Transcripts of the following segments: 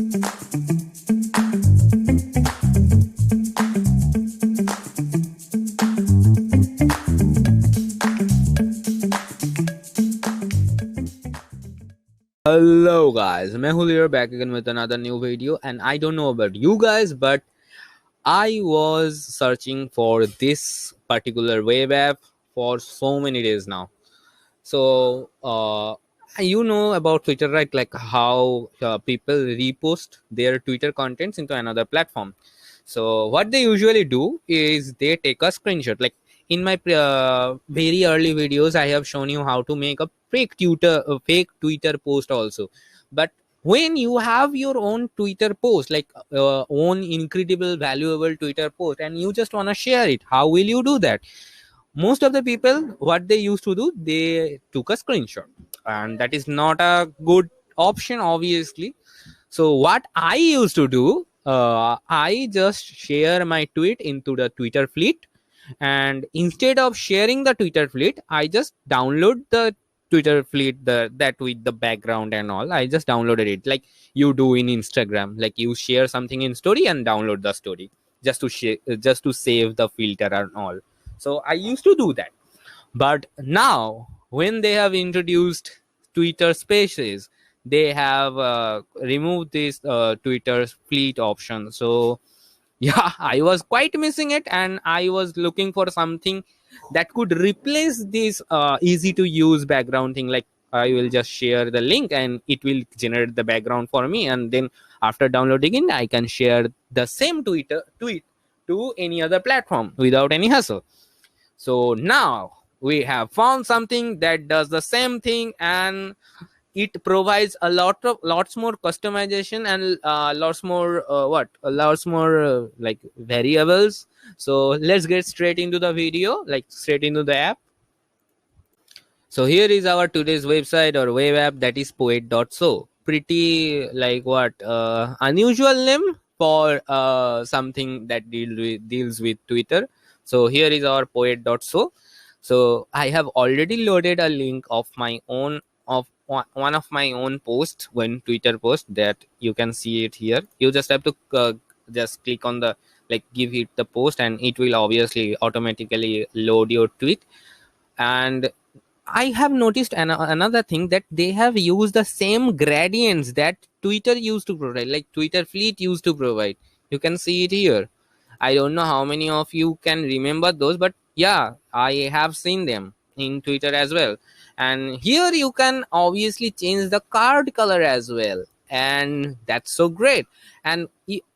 Hello guys, Mehul here back again with another new video, and I don't know about you guys, but I was searching for this particular web app for so many days now. So you know about Twitter, right? Like how people repost their Twitter contents into another platform. So what they usually do is they take a screenshot. Like in my very early videos, I have shown you how to make a fake Twitter post also. But when you have your own Twitter post, like own incredible valuable Twitter post, and you just want to share it, how will you do that? Most of the people, what they used to do, they took a screenshot, and that is not a good option, obviously. So what I used to do, I just share my tweet into the Twitter fleet, and instead of sharing the Twitter fleet, I just download the Twitter fleet, that with the background and all. I just downloaded it like you do in Instagram. Like you share something in story and download the story just to share, just to save the filter and all. So I used to do that. But now, when they have introduced Twitter Spaces, they have removed this Twitter fleet option. So yeah, I was quite missing it, and I was looking for something that could replace this easy to use background thing. Like I will just share the link and it will generate the background for me, and then after downloading it, I can share the same Twitter tweet to any other platform without any hassle. So now we have found something that does the same thing, and it provides a lots more customization and lots more like variables. So let's get straight into the video, like straight into the app. So here is our today's website or web app, that is poet.so. Pretty like what unusual name for something that deals with Twitter. So here is our poet.so. So I have already loaded a link of my own, of one of my own post, when Twitter post, that you can see it here. You just have to just click on the, like, give it the post, and it will obviously automatically load your tweet. And I have noticed another thing, that they have used the same gradients that Twitter used to provide, like Twitter fleet used to provide. You can see it here. I don't know how many of you can remember those, but yeah, I have seen them in Twitter as well. And here you can obviously change the card color as well. And that's so great. And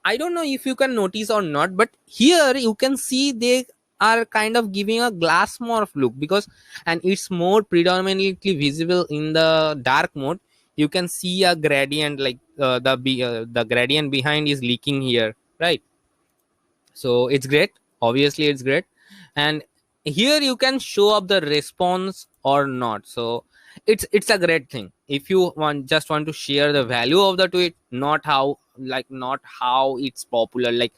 I don't know if you can notice or not, but here you can see they are kind of giving a glass morph look, because, and it's more predominantly visible in the dark mode. You can see a gradient, like the gradient behind is leaking here, right? So it's great, obviously it's great. And here you can show up the response or not. So it's a great thing if you want to share the value of the tweet, not how, like, not how it's popular, like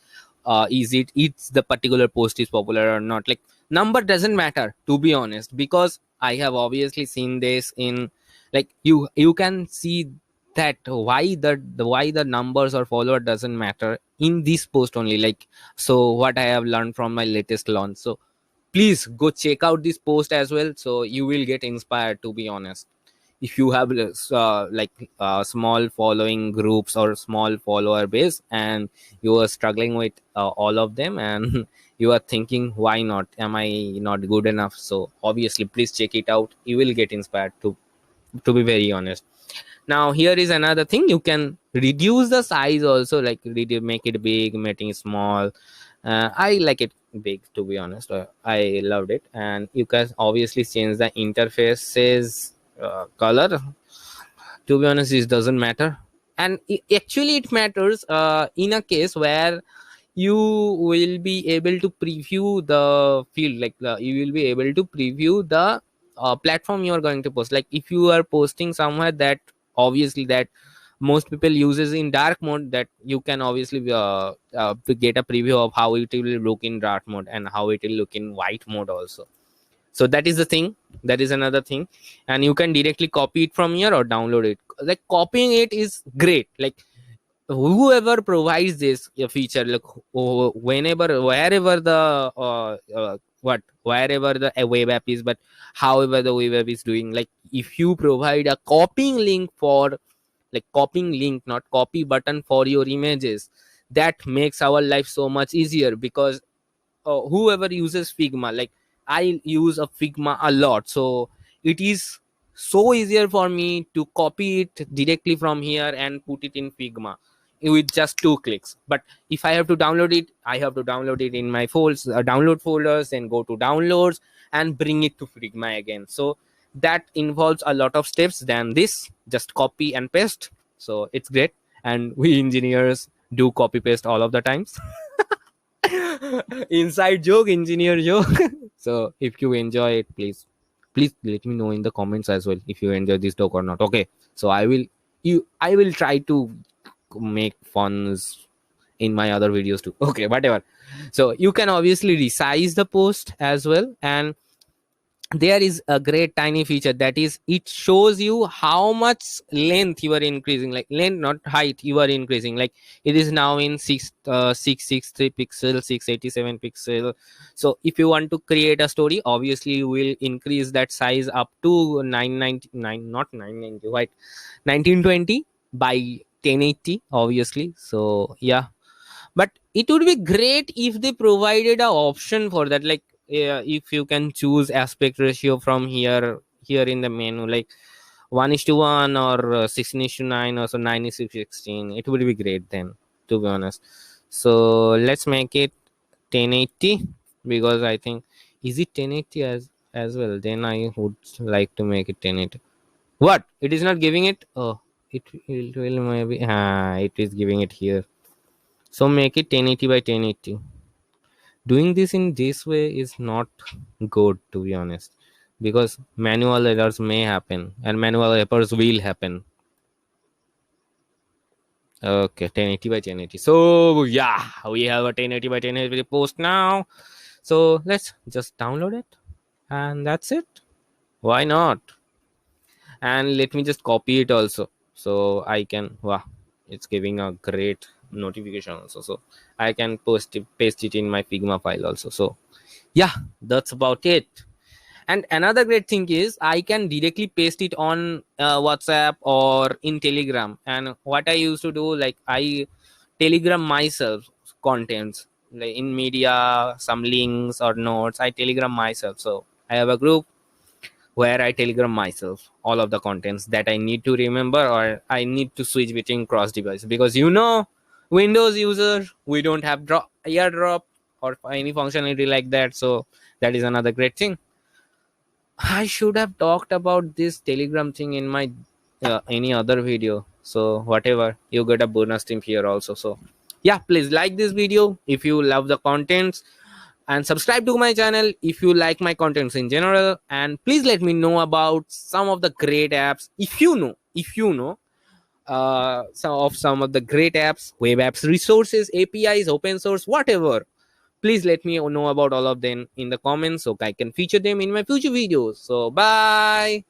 is it's the particular post is popular or not. Like number doesn't matter, to be honest, because I have obviously seen this in, like, you can see that why the numbers or follower doesn't matter in this post only. Like, so what I have learned from my latest launch. So please go check out this post as well, so you will get inspired, to be honest. If you have small following groups or small follower base, and you are struggling with all of them, and you are thinking, why not, am I not good enough? So obviously please check it out, you will get inspired, to be very honest. Now here is another thing, you can reduce the size also, like make it big, making it small. I like it big, to be honest. I loved it. And you can obviously change the interfaces color. To be honest, it doesn't matter. And actually it matters in a case where you will be able to preview the field, like you will be able to preview the platform you are going to post. Like if you are posting somewhere that obviously that most people uses in dark mode, that you can obviously to get a preview of how it will look in dark mode and how it will look in white mode also. So that is the thing, that is another thing. And you can directly copy it from here or download it. Like copying it is great. Like whoever provides this feature, like whenever wherever the wherever the web app is, but however the web app is doing, like if you provide a copying link for, like copying link, not copy button, for your images, that makes our life so much easier. Because whoever uses Figma, like I use a Figma a lot, so it is so easier for me to copy it directly from here and put it in Figma with just 2 clicks. But if I have to download it, I have to download it in my folds, download folders, and go to downloads and bring it to Figma again. So that involves a lot of steps than this just copy and paste. So it's great, and we engineers do copy paste all of the times. Inside joke, engineer joke. So if you enjoy it, please let me know in the comments as well if you enjoy this talk or not. Okay, so I will try to make funs in my other videos too. Okay, whatever. So you can obviously resize the post as well, and there is a great tiny feature, that is it shows you how much length you are increasing, like length, not height, you are increasing. Like it is now in 663 pixel, 687 pixel. So if you want to create a story, obviously you will increase that size up to 999, not 990, right, 1920 by 1080 obviously. So yeah, but it would be great if they provided a option for that, like if you can choose aspect ratio from here in the menu, like 1:1 or 16:9 or so 9:16. It would be great then, to be honest. So let's make it 1080, because I think, is it 1080 as well? Then I would like to make it 1080. What, it is not giving it? Oh, it will maybe, it is giving it here. So make it 1080 by 1080. Doing this in this way is not good, to be honest, because manual errors may happen and manual errors will happen. Okay, 1080 by 1080. So yeah, we have a 1080 by 1080 post now. So let's just download it, and that's it. Why not? And let me just copy it also, so I can, wow, it's giving a great notification also, so I can paste it in my Figma file also. So yeah, that's about it. And another great thing is I can directly paste it on WhatsApp or in Telegram. And what I used to do, like I Telegram myself contents, like in media, some links or notes, I Telegram myself. So I have a group where I Telegram myself all of the contents that I need to remember, or I need to switch between cross device, because Windows user, we don't have airdrop or any functionality like that. So that is another great thing. I should have talked about this Telegram thing in my any other video. So whatever, you get a bonus tip here also. So yeah, please like this video if you love the contents, and subscribe to my channel if you like my contents in general. And please let me know about some of the great apps, if you know some of the great apps, web apps, resources, APIs, open source, whatever. Please let me know about all of them in the comments so I can feature them in my future videos. So bye.